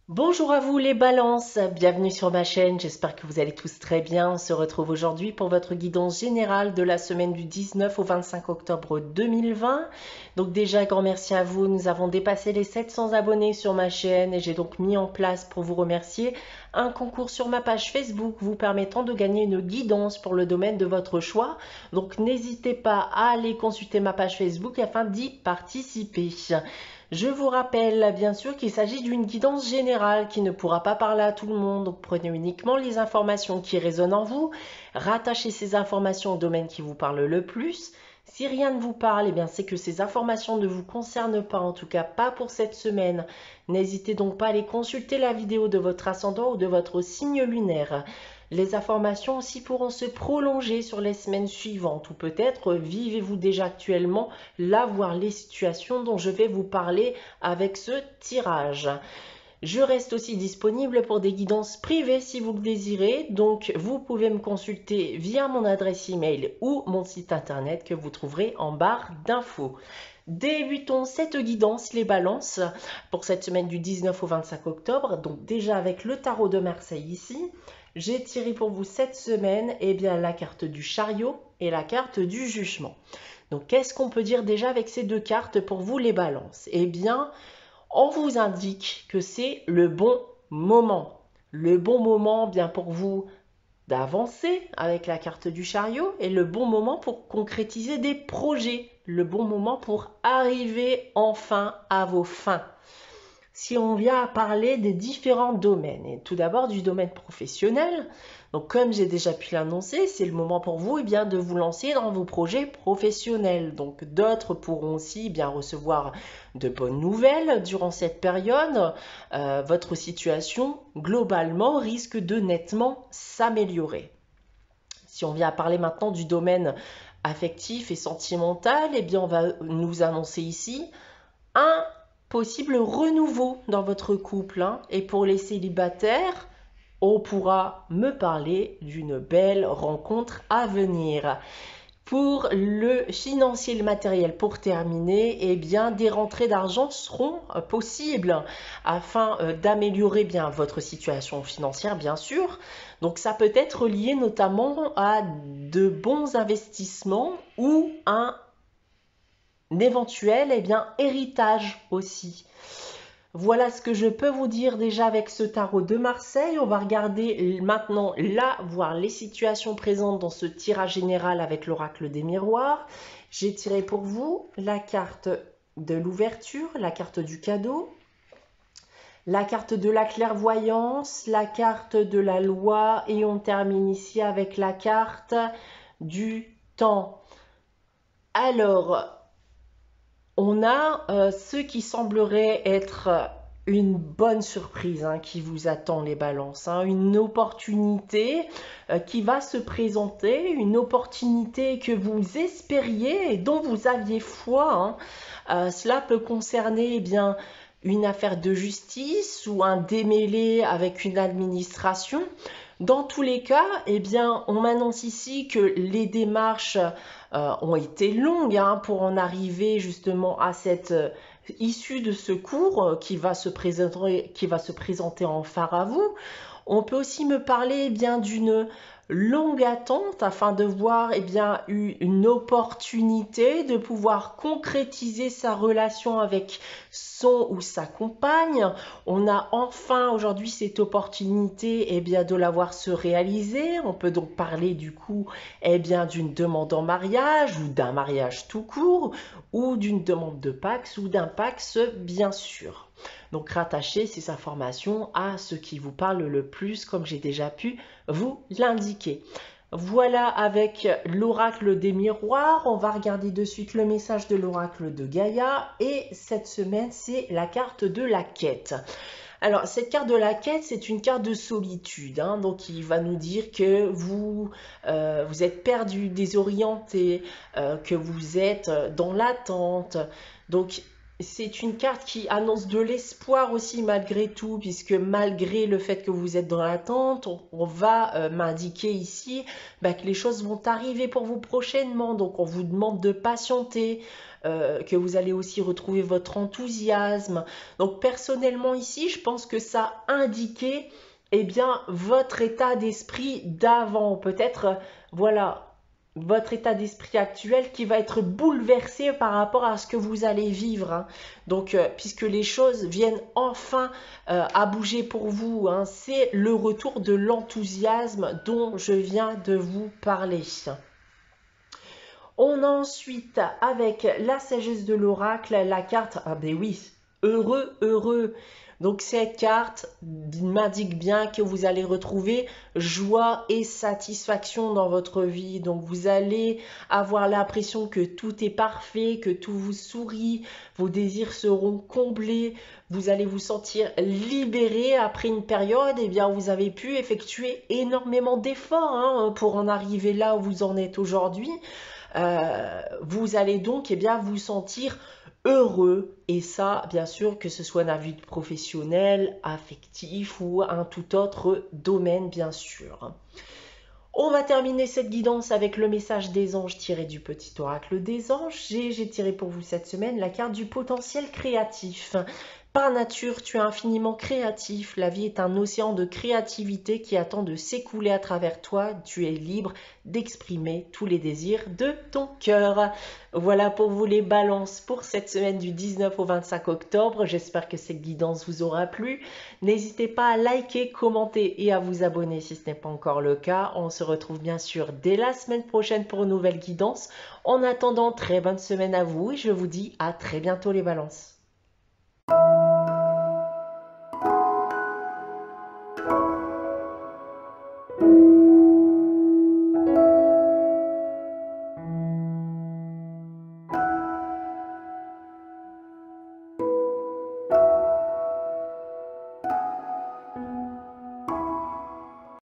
Bonjour à vous les balances, bienvenue sur ma chaîne, j'espère que vous allez tous très bien. On se retrouve aujourd'hui pour votre guidance générale de la semaine du 19 au 25 octobre 2020. Donc déjà, grand merci à vous, nous avons dépassé les 700 abonnés sur ma chaîne et j'ai donc mis en place pour vous remercier un concours sur ma page Facebook vous permettant de gagner une guidance pour le domaine de votre choix. Donc n'hésitez pas à aller consulter ma page Facebook afin d'y participer. Je vous rappelle bien sûr qu'il s'agit d'une guidance générale qui ne pourra pas parler à tout le monde, donc prenez uniquement les informations qui résonnent en vous, rattachez ces informations au domaine qui vous parle le plus. Si rien ne vous parle, eh bien c'est que ces informations ne vous concernent pas, en tout cas pas pour cette semaine. N'hésitez donc pas à aller consulter la vidéo de votre ascendant ou de votre signe lunaire. Les informations aussi pourront se prolonger sur les semaines suivantes ou peut-être vivez-vous déjà actuellement là, voire les situations dont je vais vous parler avec ce tirage. Je reste aussi disponible pour des guidances privées si vous le désirez, donc vous pouvez me consulter via mon adresse email ou mon site internet que vous trouverez en barre d'infos. Débutons cette guidance, les balances, pour cette semaine du 19 au 25 octobre, donc déjà avec le tarot de Marseille ici. J'ai tiré pour vous cette semaine la carte du chariot et la carte du jugement. Donc qu'est-ce qu'on peut dire déjà avec ces deux cartes pour vous les balances? Eh bien, on vous indique que c'est le bon moment. Le bon moment bien pour vous d'avancer avec la carte du chariot et le bon moment pour concrétiser des projets. Le bon moment pour arriver enfin à vos fins. Si on vient à parler des différents domaines, et tout d'abord du domaine professionnel, donc comme j'ai déjà pu l'annoncer, c'est le moment pour vous de vous lancer dans vos projets professionnels. Donc d'autres pourront aussi recevoir de bonnes nouvelles durant cette période. Votre situation globalement risque de nettement s'améliorer. Si on vient à parler maintenant du domaine affectif et sentimental, on va nous annoncer ici un possible renouveau dans votre couple. Et pour les célibataires, on pourra me parler d'une belle rencontre à venir. Pour le financier et le matériel, pour terminer, des rentrées d'argent seront possibles afin d'améliorer votre situation financière, bien sûr. Donc ça peut être lié notamment à de bons investissements ou un éventuel héritage aussi. Voilà ce que je peux vous dire déjà avec ce tarot de Marseille. On va regarder maintenant voir les situations présentes dans ce tirage général avec l'oracle des miroirs. J'ai tiré pour vous la carte de l'ouverture, la carte du cadeau, la carte de la clairvoyance, la carte de la loi et on termine ici avec la carte du temps. Alors, on a ce qui semblerait être une bonne surprise qui vous attend les balances, une opportunité qui va se présenter, une opportunité que vous espériez et dont vous aviez foi. Cela peut concerner une affaire de justice ou un démêlé avec une administration. Dans tous les cas, on m'annonce ici que les démarches ont été longues pour en arriver justement à cette issue de secours qui va se présenter en phare à vous. On peut aussi me parler d'une longue attente afin de voir une opportunité de pouvoir concrétiser sa relation avec son ou sa compagne. On a enfin aujourd'hui cette opportunité de la voir se réaliser. On peut donc parler du coup d'une demande en mariage ou d'un mariage tout court ou d'une demande de Pax ou d'un Pax bien sûr. Donc rattachez ces informations à ce qui vous parle le plus comme j'ai déjà pu vous l'indiquer. Voilà avec l'oracle des miroirs. On va regarder de suite le message de l'oracle de Gaïa. Et cette semaine, c'est la carte de la quête. Alors, cette carte de la quête, c'est une carte de solitude. Donc, il va nous dire que vous êtes perdu, désorienté, que vous êtes dans l'attente. Donc, c'est une carte qui annonce de l'espoir aussi malgré tout, puisque malgré le fait que vous êtes dans l'attente, on va m'indiquer ici que les choses vont arriver pour vous prochainement. Donc on vous demande de patienter, que vous allez aussi retrouver votre enthousiasme. Donc personnellement ici, je pense que ça indiquait eh bien, votre état d'esprit d'avant. Peut-être, voilà, votre état d'esprit actuel qui va être bouleversé par rapport à ce que vous allez vivre, hein. Donc, puisque les choses viennent enfin à bouger pour vous, hein, c'est le retour de l'enthousiasme dont je viens de vous parler. On a ensuite, avec la sagesse de l'oracle, la carte, ah ben oui, heureux, heureux. Donc cette carte m'indique bien que vous allez retrouver joie et satisfaction dans votre vie. Donc vous allez avoir l'impression que tout est parfait, que tout vous sourit, vos désirs seront comblés, vous allez vous sentir libéré après une période eh bien, où vous avez pu effectuer énormément d'efforts, hein, pour en arriver là où vous en êtes aujourd'hui. Vous allez donc bien, vous sentir heureux, et ça bien sûr que ce soit dans la vie professionnelle, affectif ou un tout autre domaine bien sûr. On va terminer cette guidance avec le message des anges tiré du petit oracle des anges. J'ai tiré pour vous cette semaine la carte du potentiel créatif. Par nature, tu es infiniment créatif. La vie est un océan de créativité qui attend de s'écouler à travers toi. Tu es libre d'exprimer tous les désirs de ton cœur. Voilà pour vous les balances pour cette semaine du 19 au 25 octobre. J'espère que cette guidance vous aura plu. N'hésitez pas à liker, commenter et à vous abonner si ce n'est pas encore le cas. On se retrouve bien sûr dès la semaine prochaine pour une nouvelle guidance. En attendant, très bonne semaine à vous et je vous dis à très bientôt les balances.